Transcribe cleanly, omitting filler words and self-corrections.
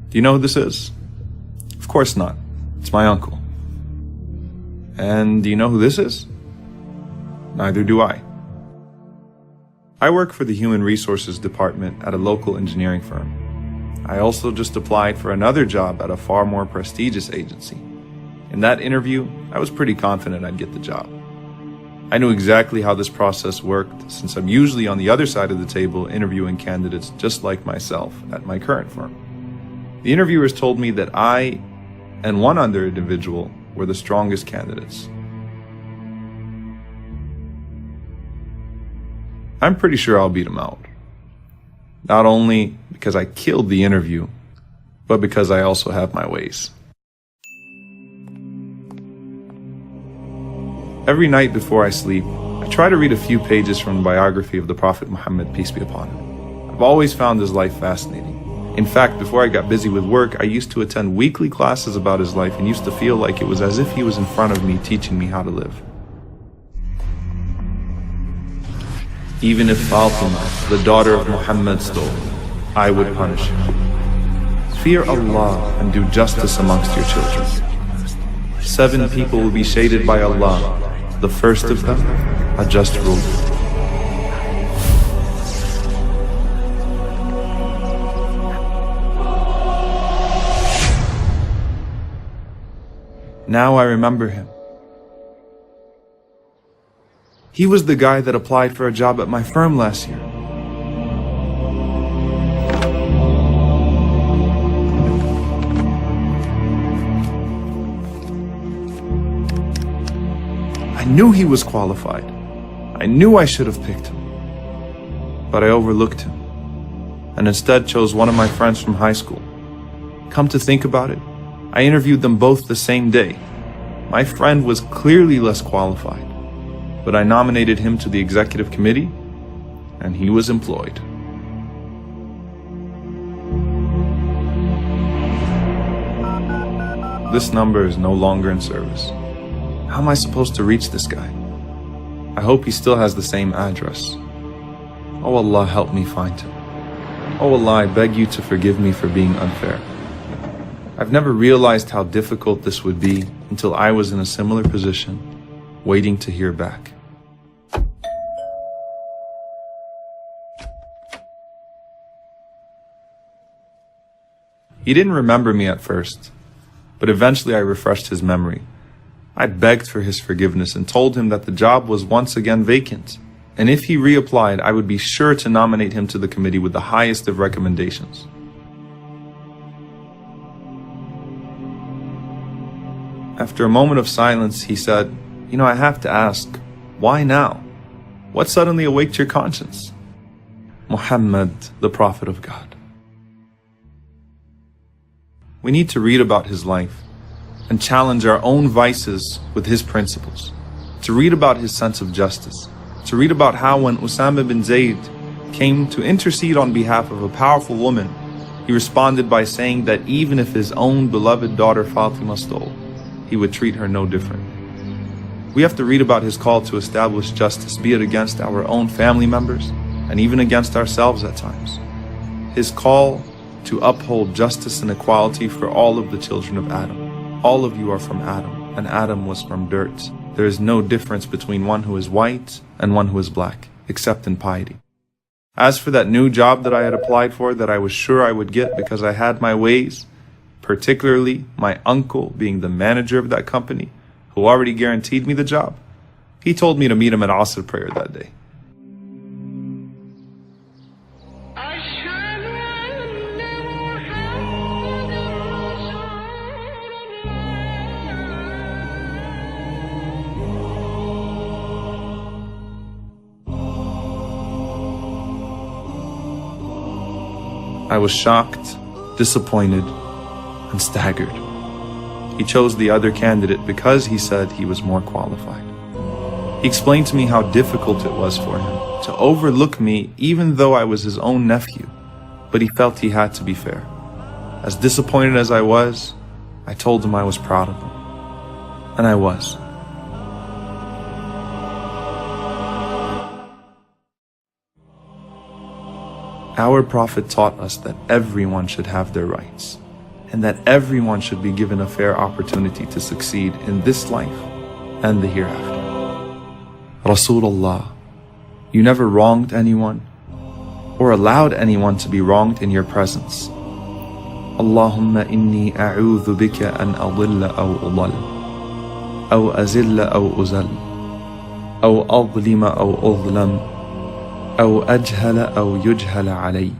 Do you know who this is? Of course not. It's my uncle. And do you know who this is? Neither do I. I work for the Human Resources Department at a local engineering firm. I also just applied for another job at a far more prestigious agency. In that interview, I was pretty confident I'd get the job. I knew exactly how this process worked since I'm usually on the other side of the table interviewing candidates just like myself at my current firm. The interviewers told me that I and one other individual were the strongest candidates. I'm pretty sure I'll beat them out. Not only because I killed the interview, but because I also have my ways. Every night before I sleep, I try to read a few pages from the biography of the Prophet Mohammed, peace be upon him. I've always found his life fascinating. In fact, before I got busy with work, I used to attend weekly classes about his life and used to feel like it was as if he was in front of me teaching me how to live. Even if Fatima, the daughter of Muhammad, stole, I would punish her. Fear Allah and do justice amongst your children. 7 people will be shaded by Allah. The first of them, a just ruler. Now I remember him. He was the guy that applied for a job at my firm last year. I knew he was qualified. I knew I should have picked him. But I overlooked him, and instead chose one of my friends from high school. Come to think about it, I interviewed them both the same day. My friend was clearly less qualified, but I nominated him to the executive committee, and he was employed. This number is no longer in service. How am I supposed to reach this guy? I hope he still has the same address. Oh Allah, help me find him. Oh Allah, I beg you to forgive me for being unfair. I've never realized how difficult this would be until I was in a similar position, waiting to hear back. He didn't remember me at first, but eventually I refreshed his memory. I begged for his forgiveness and told him that the job was once again vacant, and if he reapplied, I would be sure to nominate him to the committee with the highest of recommendations. After a moment of silence, he said, I have to ask, why now? What suddenly awaked your conscience? Muhammad, the Prophet of God. We need to read about his life and challenge our own vices with his principles, to read about his sense of justice, to read about how when Usama bin Zayd came to intercede on behalf of a powerful woman, he responded by saying that even if his own beloved daughter Fatima stole, he would treat her no different. We have to read about his call to establish justice, be it against our own family members and even against ourselves at times. His call to uphold justice and equality for all of the children of Adam. All of you are from Adam, and Adam was from dirt. There is no difference between one who is white and one who is black, except in piety. As for that new job that I had applied for that I was sure I would get because I had my ways, particularly my uncle being the manager of that company, who already guaranteed me the job, he told me to meet him at Asr prayer that day. I was shocked, disappointed, and staggered. He chose the other candidate because he said he was more qualified. He explained to me how difficult it was for him to overlook me even though I was his own nephew, but he felt he had to be fair. As disappointed as I was, I told him I was proud of him. And I was. Our Prophet taught us that everyone should have their rights. and that everyone should be given a fair opportunity to succeed in this life and the hereafter. Rasulullah, you never wronged anyone or allowed anyone to be wronged in your presence. Allahumma inni a'udhu bika an adilla aw udal, aw azilla aw uzal, aw adlima aw udlam, aw ajhala aw yujhala alay.